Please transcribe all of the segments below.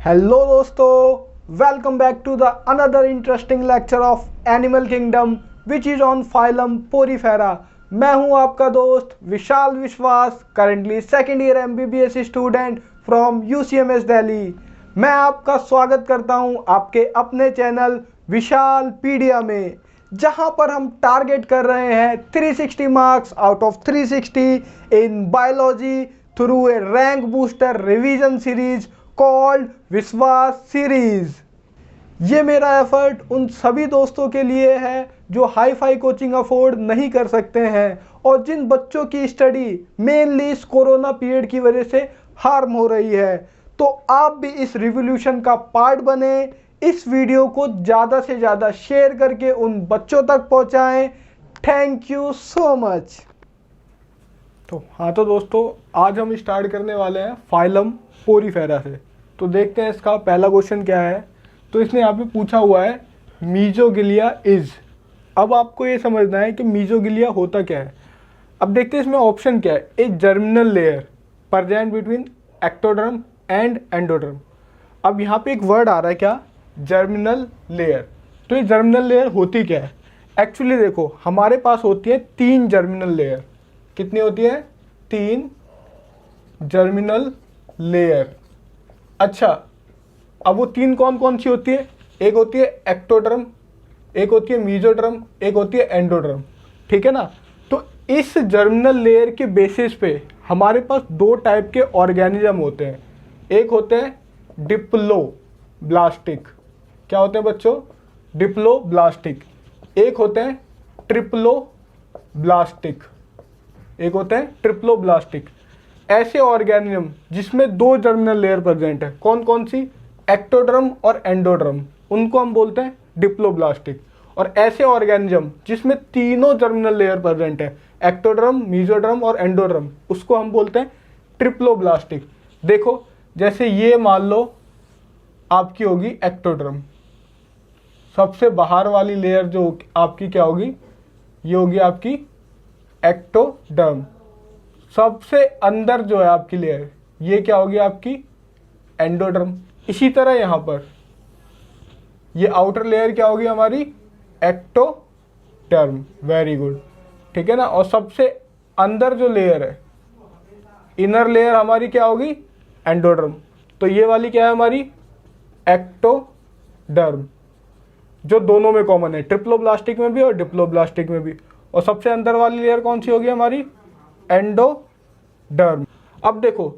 Hello दोस्तों, welcome back to the another interesting lecture of animal kingdom which is on phylum porifera. मैं हूं आपका दोस्त Vishal Vishwas, currently second year MBBS student from UCMS Delhi. मैं आपका स्वागत करता हूं आपके अपने चैनल विशाल पीडिया में, जहां पर हम टारगेट कर रहे हैं 360 marks out of 360 in biology through A rank booster revision series called विश्वास सीरीज। ये मेरा एफर्ट उन सभी दोस्तों के लिए है जो हाई फाई कोचिंग अफोर्ड नहीं कर सकते हैं और जिन बच्चों की स्टडी मेनली इस कोरोना पीरियड की वजह से हार्म हो रही है। तो आप भी इस रिवॉल्यूशन का पार्ट बने, इस वीडियो को ज़्यादा से ज़्यादा शेयर करके उन बच्चों तक पहुंचाएं। Thank you so much. तो दोस्तों, आज हम स्टार्ट करने वाले हैं फाइलम पोरीफेरा से। तो देखते हैं इसका पहला क्वेश्चन क्या है। तो इसने यहाँ पे पूछा हुआ है मीजोगिलिया इज। अब आपको ये समझना है कि मीजोगिलिया होता क्या है। अब देखते हैं इसमें ऑप्शन क्या है। A germinal layer present between ectoderm and endoderm. अब यहाँ पे एक वर्ड आ रहा है क्या, जर्मिनल लेयर। तो ये जर्मिनल लेयर होती क्या है। एक्चुअली देखो, हमारे पास होती है 3 जर्मिनल लेयर। कितनी होती है? 3 जर्मिनल लेयर। अच्छा, अब वो 3 कौन कौन सी होती है? एक होती है एक्टोडर्म, एक होती है मीजोडर्म, एक होती है एंडोडर्म। ठीक है ना। तो इस जर्मिनल लेयर के बेसिस पे हमारे पास 2 टाइप के ऑर्गेनिज्म होते हैं। एक होते हैं डिप्लोब्लास्टिक। क्या होते हैं बच्चों? डिप्लोब्लास्टिक। एक होते हैं ट्रिप्लोब्लास्टिक। एक होते हैं ट्रिप्लोब्लास्टिक। ऐसे ऑर्गेनिज्म जिसमें 2 जर्मिनल लेयर प्रेजेंट है, कौन कौन सी? एक्टोडर्म और एंडोडर्म, उनको हम बोलते हैं डिप्लोब्लास्टिक। और ऐसे ऑर्गेनिज्म जिसमें तीनों जर्मिनल लेयर प्रेजेंट है, एक्टोडर्म, मीजोडर्म और एंडोडर्म, उसको हम बोलते हैं ट्रिप्लोब्लास्टिक। देखो, जैसे ये मान लो आपकी होगी एक्टोडर्म। सबसे बाहर वाली लेयर जो आपकी क्या होगी, ये होगी आपकी एक्टोडर्म। सबसे अंदर जो है आपकी लेयर, ये क्या होगी आपकी एंडोडर्म। इसी तरह यहाँ पर ये आउटर लेयर क्या होगी हमारी एक्टोडर्म। वेरी गुड, ठीक है ना। और सबसे अंदर जो लेयर है, इनर लेयर हमारी क्या होगी एंडोडर्म। तो ये वाली क्या है हमारी एक्टोडर्म, जो दोनों में कॉमन है, ट्रिप्लोब्लास्टिक में भी और डिप्लोब्लास्टिक में भी। और सबसे अंदर वाली लेयर कौन सी होगी हमारी एंडोडर्म। अब देखो,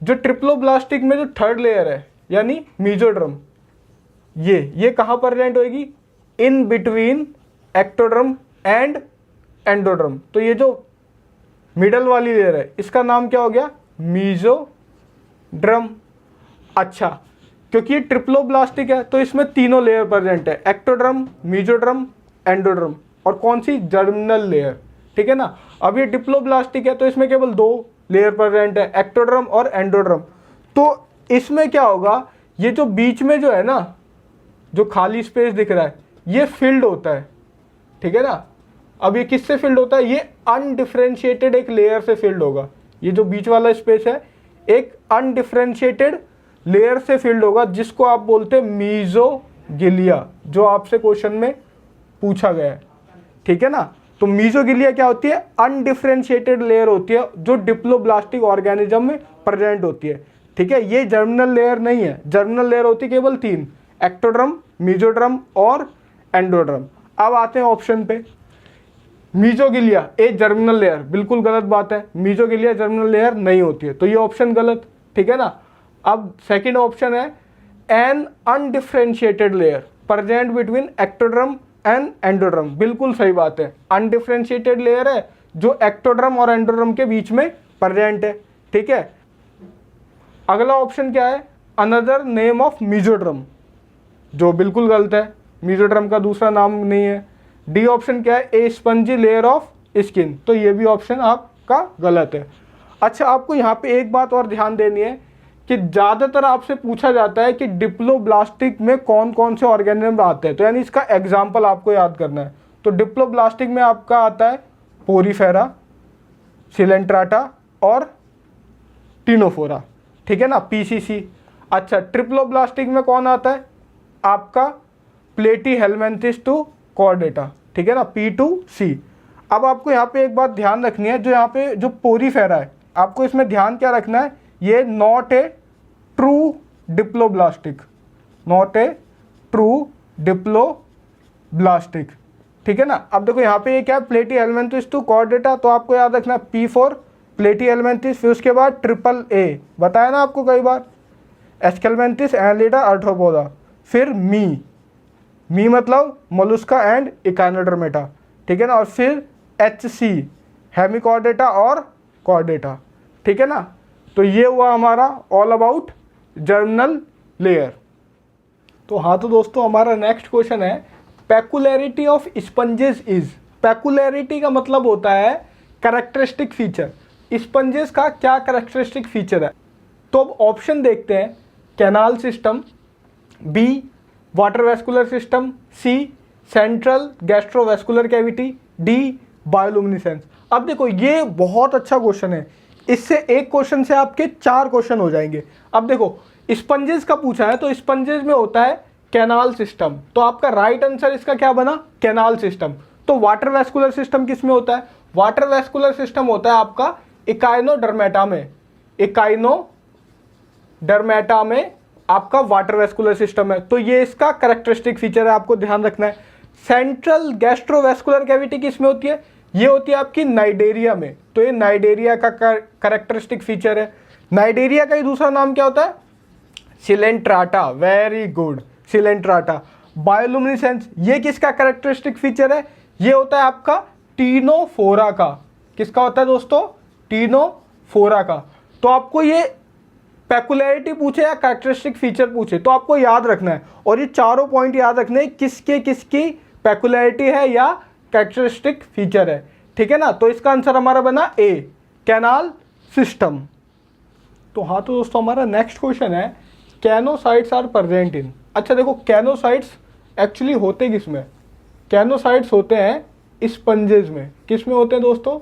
जो ट्रिप्लोब्लास्टिक में जो थर्ड लेयर है यानी मीजोडर्म, ये कहाँ प्रेजेंट होगी? In between ectoderm and endoderm. तो ये जो मिडल वाली लेयर है, इसका नाम क्या हो गया? मीजोड्रम। अच्छा, क्योंकि ये ट्रिप्लोब्लास्टिक है तो इसमें तीनों लेयर प्रेजेंट है, एक्टोडर्म, मीजोड्रम, एंडोडर्म। और कौन सी? Germinal layer. ठीक है ना। अब ये डिप्लोब्लास्टिक है तो इसमें केवल 2 लेयर प्रेजेंट है, एक्टोडर्म और एंडोडर्म। तो इसमें क्या होगा, ये जो बीच में जो है ना, जो खाली स्पेस दिख रहा है, ये फिल्ड होता है। ठीक है ना। अब ये किससे फिल्ड होता है? ये अनडिफरेंशिएटेड एक लेयर से फिल्ड होगा। ये जो बीच वाला स्पेस है, एक अनडिफरेंशिएटेड लेयर से फिल्ड होगा, जिसको आप बोलते हैं मीजोगिलिया, जो आपसे क्वेश्चन में पूछा गया है। ठीक है ना। तो मीजोगिलिया क्या होती है? अनडिफरेंशिएटेड लेयर होती है जो डिप्लोब्लास्टिक ऑर्गेनिज्म में प्रेजेंट होती है। ठीक है। ये जर्मिनल लेयर नहीं है। जर्मिनल लेयर होती है केवल 3, एक्टोडर्म, मीजोड्रम और एंडोड्रम। अब आते हैं ऑप्शन पे। मीजोगिलिया ए जर्मिनल लेयर, बिल्कुल गलत बात है। मीजोगिलिया जर्मिनल लेयर नहीं होती है, तो ये ऑप्शन गलत। ठीक है ना। अब सेकेंड ऑप्शन है an undifferentiated layer present between ectoderm and endoderm. बिल्कुल सही बात है। अनडिफरेंशिएटेड लेयर है जो एक्टोडर्म और एंडोडर्म के बीच में प्रेजेंट है। ठीक है। अगला ऑप्शन क्या है? अनदर नेम ऑफ मीजोड्रम, जो बिल्कुल गलत है। मीजोड्रम का दूसरा नाम नहीं है। डी ऑप्शन क्या है? ए स्पंजी लेयर ऑफ स्किन। तो ये भी ऑप्शन आपका गलत है। अच्छा, आपको यहाँ पे एक बात और ध्यान देनी है कि ज़्यादातर आपसे पूछा जाता है कि डिप्लोब्लास्टिक में कौन कौन से ऑर्गेनिज्म आते हैं। तो यानी इसका एग्जाम्पल आपको याद करना है। तो डिप्लोब्लास्टिक में आपका आता है पोरीफेरा, सिलेंट्राटा और टिनोफोरा। ठीक है ना, पीसीसी। अच्छा, ट्रिप्लोब्लास्टिक में कौन आता है? आपका प्लेटीहेलमिन्थेस टू कॉर्डेटा, ठीक है ना, P2C। अब आपको यहाँ पे एक बात ध्यान रखनी है, जो यहाँ पे जो पोरीफेरा है, आपको इसमें ध्यान क्या रखना है, ये not a true diploblastic, not a true diploblastic, ठीक है ना। अब देखो यहाँ पे ये क्या है, प्लेटीहेलमिन्थेस टू कॉर्डेटा, तो आपको याद रखना है P4 प्लेटीहेलमिन्थेस, फिर उसके बाद AAA, बताया ना आपको कई बार, एस्केलमेंथिस, एनालिडा, आर्थ्रोपोडा, फिर मी मतलब मोलुस्का एंड इकाइनोडर्मेटा, ठीक है ना, और फिर HC हेमिकॉर्डेटा और कॉर्डेटा, ठीक है ना। तो ये हुआ हमारा ऑल अबाउट जर्मिनल लेयर। तो हाँ, तो दोस्तों हमारा नेक्स्ट क्वेश्चन है, पेकुलैरिटी ऑफ स्पंजेस इज। पेकुलैरिटी का मतलब होता है कैरेक्टरिस्टिक फीचर। स्पंजेस का क्या कैरेक्टरिस्टिक फीचर है? तो अब ऑप्शन देखते हैं, canal system, B water vascular system, C central gastrovascular cavity, D bioluminescence. अब देखो ये बहुत अच्छा क्वेश्चन है, इससे एक क्वेश्चन से आपके 4 क्वेश्चन हो जाएंगे। अब देखो स्पंजेस का पूछा है, तो स्पंजेस में होता है कैनाल सिस्टम, तो आपका राइट आंसर इसका क्या बना, कैनाल सिस्टम। तो वाटर वेस्कुलर सिस्टम किस में होता है? वाटर वेस्कुलर सिस्टम होता है आपका इकाइनोडर्मेटा में, इकाइनोडर्मेटा में आपका वाटर वेस्कुलर सिस्टम है, तो ये इसका कैरेक्टरिस्टिक फीचर है, आपको ध्यान रखना है। सेंट्रल गैस्ट्रोवेस्कुलर कैविटी किस में होती है? ये होती है आपकी नाइडेरिया में, तो ये नाइडेरिया का कैरेक्टरिस्टिक फीचर है। नाइडेरिया का ही दूसरा नाम क्या होता है? Coelenterata, very good, Coelenterata. Bioluminescence, ये किसका कैरेक्टरिस्टिक फीचर है? ये होता है आपका टीनोफोरा का। किसका होता है दोस्तों? टीनोफोरा का। तो आपको ये पेकुलैरिटी पूछे या कैरेक्टरिस्टिक फीचर पूछे तो आपको याद रखना है, और ये चारों पॉइंट याद रखने किसके किसकी पेकुलैरिटी है या कैरेक्टरिस्टिक फीचर है, ठीक है ना। तो इसका आंसर हमारा बना ए, कैनाल सिस्टम। तो हाँ, तो दोस्तों हमारा नेक्स्ट क्वेश्चन है, कैनोसाइट्स आर प्रेजेंट इन। अच्छा देखो, कैनोसाइट्स एक्चुअली होते किस में? कैनोसाइट्स होते हैं स्पंजेस में। किस में होते हैं दोस्तों?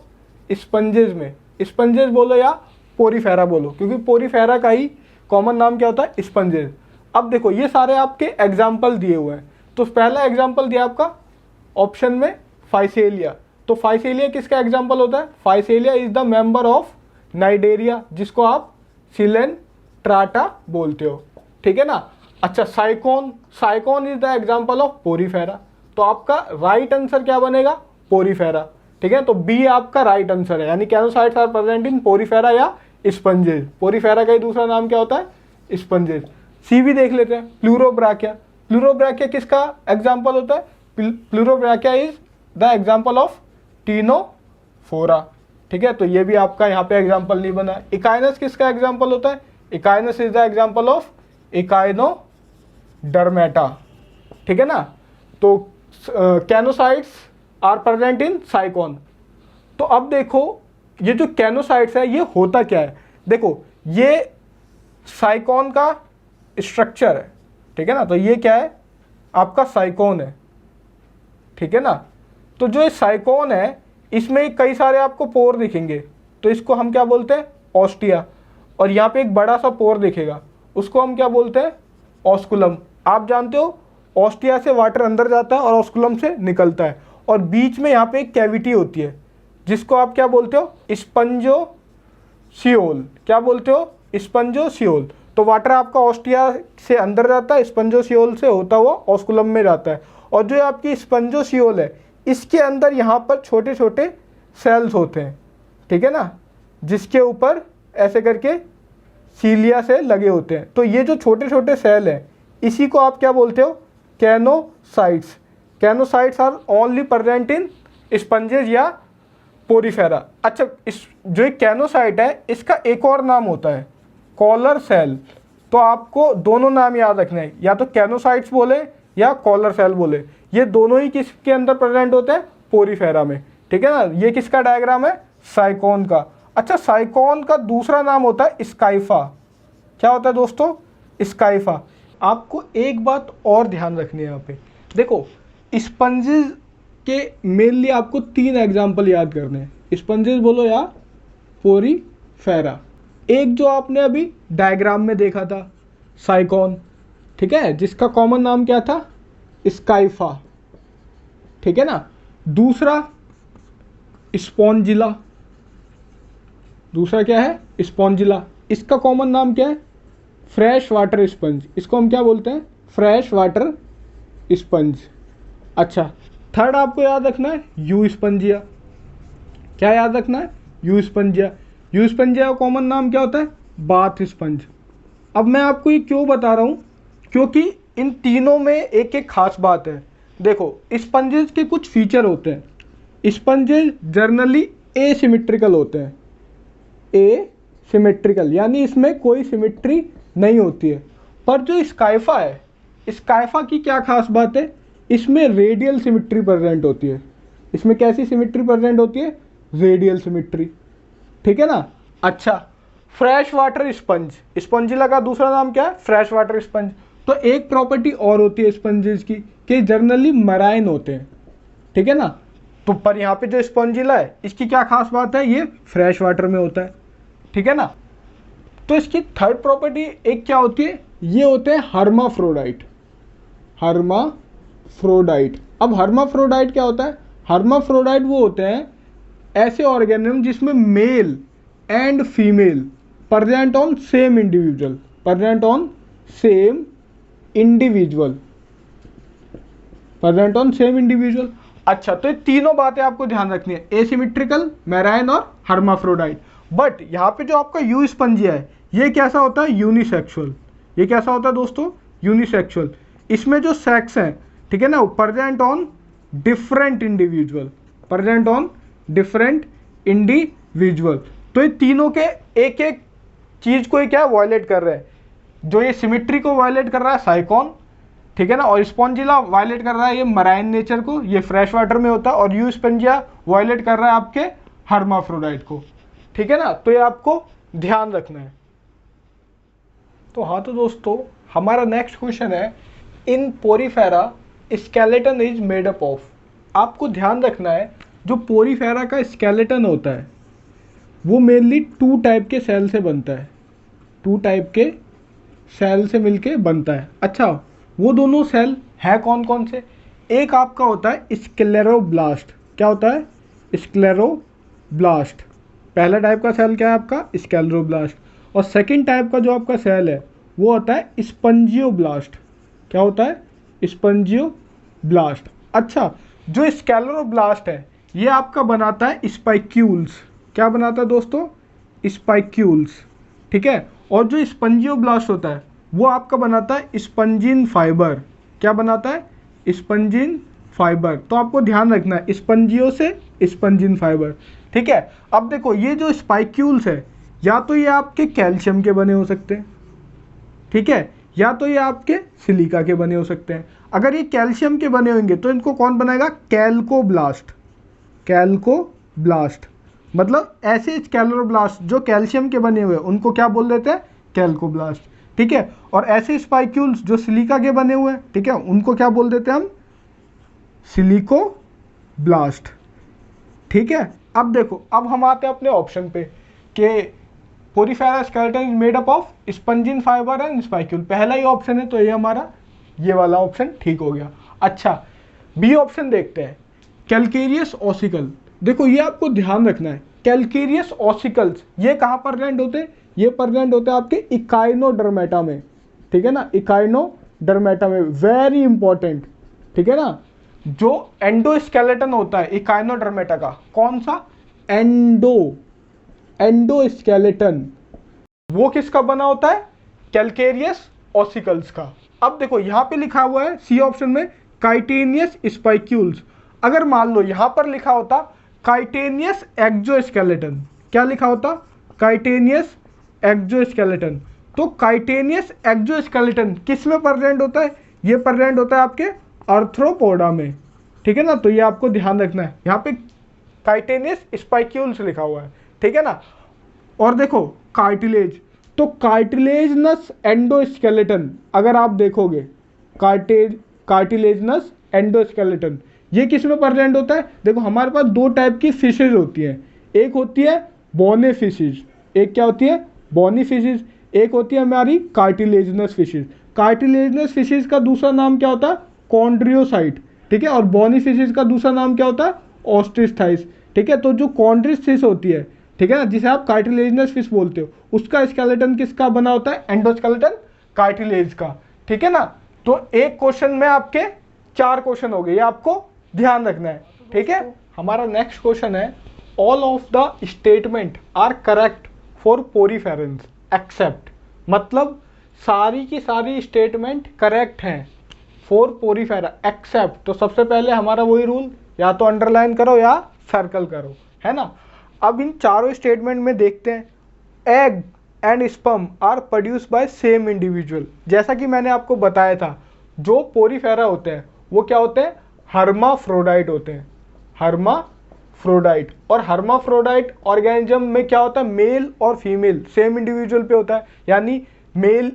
स्पंजेस में। स्पंजेस बोलो या पोरीफेरा बोलो, क्योंकि पोरीफेरा का ही कॉमन नाम क्या होता है? स्पंजेस। अब देखो ये सारे आपके एग्जाम्पल दिए हुए हैं, तो पहला एग्जाम्पल दिया आपका ऑप्शन में फाइसेलिया। तो फाइसेलिया किसका एग्जाम्पल होता है? Physalia is the member of Cnidaria, जिसको आप सिलेंट्राटा बोलते हो, ठीक है ना। अच्छा, sycon, sycon is the example of Porifera, तो आपका राइट आंसर क्या बनेगा? पोरीफेरा, ठीक है। तो बी आपका राइट आंसर है, यानी कैनोसाइट्स आर प्रेजेंट इन पोरीफेरा या स्पंजेस। पोरीफेरा का ही दूसरा नाम क्या होता है? स्पंजेस। सी भी देख लेते हैं, प्लूरोब्राकिया। प्लूरोब्राकिया किसका एग्जाम्पल होता है? Pleurobrachia is the example of ctenophora, ठीक है। तो ये भी आपका यहाँ पे एग्जाम्पल नहीं बना। इकाइनस किसका एग्जाम्पल होता है? Echinus is the example of Echinodermata, ठीक है ना। तो कैनोसाइट्स आर प्रेजेंट इन साइकोन। तो अब देखो ये जो कैनोसाइट्स है ये होता क्या है? देखो ये साइकोन का स्ट्रक्चर है, ठीक है ना। तो ये क्या है? आपका साइकोन है, ठीक है ना। तो जो ये साइकोन है इसमें कई सारे आपको पोर दिखेंगे, तो इसको हम क्या बोलते हैं? ऑस्टिया। और यहाँ पे एक बड़ा सा पोर दिखेगा, उसको हम क्या बोलते हैं? ऑस्कुलम। आप जानते हो ऑस्टिया से वाटर अंदर जाता है और ऑस्कुलम से निकलता है, और बीच में यहाँ पे एक कैविटी होती है जिसको आप क्या बोलते हो? स्पंजोसियोल। क्या बोलते हो? स्पंजोसियोल। तो वाटर आपका ऑस्टिया से अंदर जाता है, स्पंजोसियोल से होता हुआ ऑस्कुलम में जाता है, और जो आपकी स्पंजोसियोल है इसके अंदर यहाँ पर छोटे छोटे सेल्स होते हैं, ठीक है ना, जिसके ऊपर ऐसे करके सीलिया से लगे होते हैं। तो ये जो छोटे छोटे सेल हैं इसी को आप क्या बोलते हो? Choanocytes. Choanocytes are only present in sponges या पोरीफेरा। अच्छा, इस जो एक कैनोसाइट है इसका एक और नाम होता है कॉलर सेल। तो आपको दोनों नाम याद रखने हैं, या तो कैनोसाइट्स बोले या कॉलर सेल बोले, ये दोनों ही किसके अंदर प्रेजेंट होते हैं? पोरीफेरा में, ठीक है ना। ये किसका डायग्राम है? साइकोन का। अच्छा, साइकोन का दूसरा नाम होता है स्काइफा। क्या होता है दोस्तों? स्काइफा। आपको एक बात और ध्यान रखनी है यहाँ पे, देखो स्पंजेस के मेनली आपको 3 एग्जाम्पल याद करने हैं। स्पंजेस बोलो या पोरीफेरा। एक जो आपने अभी डायग्राम में देखा था साइकॉन, ठीक है, जिसका कॉमन नाम क्या था, स्काइफा, ठीक है ना। दूसरा स्पॉन्जिला, दूसरा क्या है, स्पॉन्जिला, इसका कॉमन नाम क्या है, फ्रेश वाटर स्पंज, इसको हम क्या बोलते हैं, फ्रेश वाटर स्पंज। अच्छा, थर्ड आपको याद रखना है यू स्पंजिया, क्या याद रखना है, यू स्पंजिया। यू स्पंजिया का कॉमन नाम क्या होता है, बाथ स्पंज। अब मैं आपको ये क्यों बता रहा हूँ, क्योंकि इन तीनों में एक एक खास बात है। देखो, स्पंजेस के कुछ फीचर होते हैं। स्पंजेस जर्नली एसिमेट्रिकल होते हैं, एसिमेट्रिकल यानी इसमें कोई सिमेट्री नहीं होती है। पर जो स्काइफा है, स्काइफा की क्या खास बात है, इसमें रेडियल सिमेट्री प्रेजेंट होती है। इसमें कैसी सिमेट्री प्रेजेंट होती है, रेडियल सिमेट्री, ठीक है ना। अच्छा, फ्रेश वाटर स्पंज, स्पंजिला का दूसरा नाम क्या है, फ्रेश वाटर स्पंज। तो एक प्रॉपर्टी और होती है स्पंजेस की कि जर्नली मराइन होते हैं, ठीक है ना। तो पर यहाँ पे जो स्पंजिला है इसकी क्या खास बात है, ये फ्रेश वाटर में होता है, ठीक है ना। तो इसकी थर्ड प्रॉपर्टी एक क्या होती है, ये होते हैं हर्माफ्रोडाइट, हर्माफ्रोडाइट। अब हर्माफ्रोडाइट क्या होता है, हर्माफ्रोडाइट वो होते हैं ऐसे ऑर्गेनिज्म जिसमें male and female present on same individual, present on same individual, present on same individual. अच्छा, तो ये तीनों बातें आपको ध्यान रखनी है, एसिमेट्रिकल, मैराइन और हर्माफ्रोडाइट। बट यहाँ पे जो आपका यू स्पंजिया है ये कैसा होता है, यूनिसेक्सुअल। ये कैसा होता है दोस्तों, यूनिसेक्सुअल। इसमें जो सेक्स हैं, ठीक है ना, present on different individual, present on different individual. तो ये तीनों के एक एक चीज को ये क्या वायलेट कर रहे हैं। जो ये सिमेट्री को वायलेट कर रहा है साइकॉन, ठीक है ना, और स्पॉन्जिला वायलेट कर रहा है ये मराइन नेचर को, ये फ्रेश वाटर में होता है, और यू स्पंजिया वायलेट कर रहा है आपके हर्माफ्रोडाइट को, ठीक है ना। तो ये आपको ध्यान रखना है। तो हाँ, तो दोस्तों हमारा नेक्स्ट क्वेश्चन है, in porifera skeleton is made up of. आपको ध्यान रखना है जो पोरीफेरा का स्केलेटन होता है वो मेनली टू टाइप के सेल से बनता है, टू टाइप के सेल से मिलके बनता है। अच्छा, वो दोनों सेल है कौन कौन से, एक आपका होता है स्क्लेरोब्लास्ट। क्या होता है, स्क्लेरोब्लास्ट। पहला टाइप का सेल क्या है आपका, स्क्लेरोब्लास्ट। और सेकंड टाइप का जो आपका सेल है वो होता है स्पंजियोब्लास्ट। क्या होता है, स्पंजियोब्लास्ट। अच्छा, जो स्क्लेरोब्लास्ट है ये आपका बनाता है स्पाइक्यूल्स। क्या बनाता है दोस्तों, स्पाइक्यूल्स, ठीक है। और जो स्पंजियोब्लास्ट होता है वो आपका बनाता है स्पंजिन फाइबर। क्या बनाता है, स्पंजिन फाइबर। तो आपको ध्यान रखना है स्पंजियो से स्पंजिन फाइबर, ठीक है। अब देखो, ये जो स्पाइक्यूल्स है या तो ये आपके कैल्शियम के बने हो सकते हैं, ठीक है, या तो ये आपके सिलिका के बने हो सकते हैं। अगर ये कैल्शियम के बने होंगे तो इनको कौन बनाएगा, कैल्कोब्लास्ट, कैल्कोब्लास्ट। मतलब ऐसे स्क्लेरोब्लास्ट जो कैल्शियम के बने हुए उनको क्या बोल देते हैं, कैल्कोब्लास्ट, ठीक है। और ऐसे स्पाइक्यूल्स जो सिलिका के बने हुए हैं, ठीक है, उनको क्या बोल देते हैं हम, सिलिकोब्लास्ट, ठीक है। अब देखो, अब हम आते हैं अपने ऑप्शन पे कि porifera skeleton is made up of spongin fibre and spicule. पहला ही ऑप्शन है तो ये हमारा ये वाला ऑप्शन ठीक हो गया। अच्छा, बी ऑप्शन देखते हैं, कैलकेरियस ऑसिकल। देखो, ये आपको ध्यान रखना है, कैलकेरियस ऑसिकल्स ये कहाँ पर प्रेजेंट होते हैं, ये प्रेजेंट होते हैं आपके इकाइनोडर्मेटा में, ठीक है ना, इकाइनोडर्मेटा में, वेरी इंपॉर्टेंट, ठीक है ना। जो एंडोस्केलेटन होता है इकाइनोडर्मेटा का, कौन सा, एंडोस्केलेटन, वो किसका बना होता है, कैलकेरियस ऑसिकल्स का। अब देखो यहाँ पे लिखा हुआ है सी ऑप्शन में काइटेनियस स्पाइक्यूल्स। अगर मान लो यहाँ पर लिखा होता काइटेनियस एक्सोस्केलेटन, क्या लिखा होता, काइटेनियस एक्सोस्केलेटन। तो काइटेनियस एक्सोस्केलेटन किस में प्रेजेंट होता है, ये प्रेजेंट होता है आपके आर्थ्रोपोडा में, ठीक है ना। तो ये आपको ध्यान रखना है, यहाँ पे काइटेनियस स्पाइक्यूल्स लिखा हुआ है, ठीक है ना। और देखो कार्टिलेज, तो कार्टिलेजनस एंडोस्केलेटन, अगर आप देखोगे कार्टिलेजनस एंडोस्केलेटन ये किस में प्रेजेंट होता है, देखो हमारे पास दो टाइप की फिशेज होती हैं, एक होती है बोनी फिशेज, एक क्या होती है, बोनी फिशेज, एक होती है हमारी कार्टिलेजिनस फिशेज। कार्टिलेजिनस फिशेज का दूसरा नाम क्या होता है? कॉन्ड्रियोसाइट, ठीक है। और बॉनी फिशेज का दूसरा नाम क्या होता है? ऑस्ट्रिस्थाइस, ठीक है। तो जो कॉन्ड्रिस फिश होती है, ठीक है ना, जिसे आप कार्टिलेजिनस फिश बोलते हो, उसका स्केलेटन किसका बना होता है? एंडोस्केलेटन कार्टिलेज का, ठीक है ना। तो एक क्वेश्चन में आपके 4 क्वेश्चन हो गए, ये आपको ध्यान रखना है, ठीक है। हमारा नेक्स्ट क्वेश्चन है, all of the statement are correct for poriferans except, मतलब सारी की सारी स्टेटमेंट करेक्ट हैं फॉर पोरीफेरा एक्सेप्ट। तो सबसे पहले हमारा वही रूल, या तो अंडरलाइन करो या सर्कल करो, है ना। अब इन चारों स्टेटमेंट में देखते हैं, egg and sperm are produce by same individual. जैसा कि मैंने आपको बताया था, जो पोरीफेरा होते हैं वो क्या होते हैं? हर्माफ्रोडाइट होते हैं, हर्माफ्रोडाइट। और हर्माफ्रोडाइट ऑर्गेनिज्म में क्या होता है? मेल और फीमेल सेम इंडिविजुअल पे होता है, यानी मेल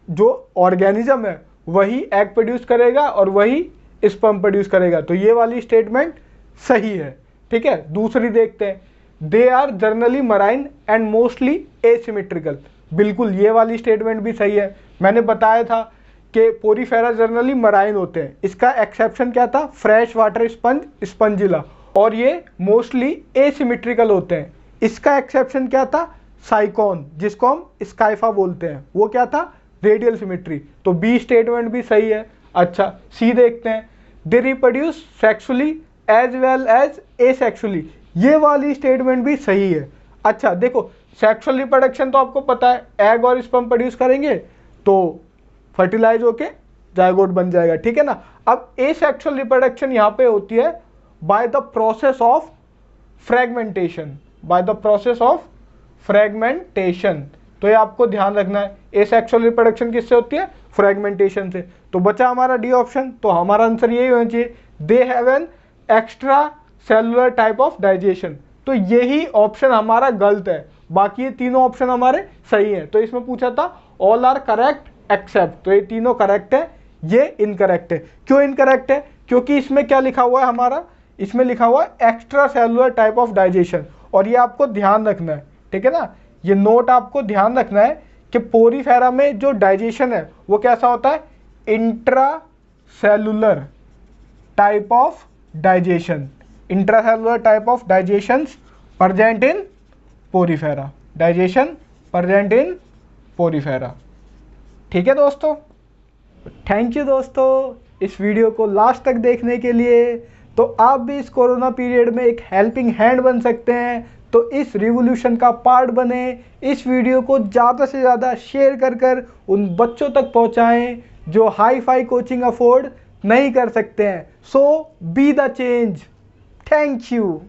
जो ऑर्गेनिज्म है वही एग प्रोड्यूस करेगा और वही स्पर्म प्रोड्यूस करेगा। तो ये वाली स्टेटमेंट सही है, ठीक है। दूसरी देखते हैं, they are generally marine and mostly asymmetrical. बिल्कुल ये वाली स्टेटमेंट भी सही है। मैंने बताया था कि पोरीफेरा जनरली मराइन होते हैं, इसका एक्सेप्शन क्या था? Fresh water sponge, स्पंजिला। और ये मोस्टली एसिमेट्रिकल होते हैं, इसका एक्सेप्शन क्या था? साइकॉन, जिसको हम स्काइफा बोलते हैं, वो क्या था? Radial symmetry. तो बी स्टेटमेंट भी सही है। अच्छा, सी देखते हैं, they reproduce sexually as well as asexually. ये वाली स्टेटमेंट भी सही है। अच्छा देखो, सेक्सुअल रिप्रोडक्शन तो आपको पता है, एग और स्पर्म प्रोड्यूस करेंगे तो फर्टिलाइज होके जायगोट बन जाएगा, ठीक है ना। अब एसेक्सुअल रिप्रोडक्शन यहाँ पे होती है by the process of fragmentation, by the process of fragmentation. तो ये आपको ध्यान रखना है, एसेक्सुअल रिप्रोडक्शन किससे होती है? फ्रेगमेंटेशन से। तो बचा हमारा डी ऑप्शन, तो हमारा आंसर यही होना चाहिए, they have an extra cellular type of digestion. तो यही ऑप्शन हमारा गलत है, बाकी ये तीनों ऑप्शन हमारे सही हैं। तो इसमें पूछा था ऑल आर करेक्ट एक्सेप्ट, तो ये तीनों करेक्ट है, ये इनकरेक्ट है। क्यों इनकरेक्ट है? क्योंकि इसमें क्या लिखा हुआ है हमारा? इसमें लिखा हुआ है extra cellular type of digestion, और ये आपको ध्यान रखना है, ठीक है ना। ये नोट आपको ध्यान रखना है कि पोरीफेरा में जो डाइजेशन है वो कैसा होता है? Intra cellular type of digestion, intracellular type of digestion present in Porifera, digestion present in Porifera, ठीक है दोस्तों। थैंक यू दोस्तों इस वीडियो को लास्ट तक देखने के लिए। तो आप भी इस कोरोना पीरियड में एक हेल्पिंग हैंड बन सकते हैं, तो इस रिवोल्यूशन का पार्ट बने। इस वीडियो को ज़्यादा से ज़्यादा शेयर कर उन बच्चों तक पहुंचाएं जो हाई फाई कोचिंग अफोर्ड नहीं कर सकते हैं। So be the change. Thank you.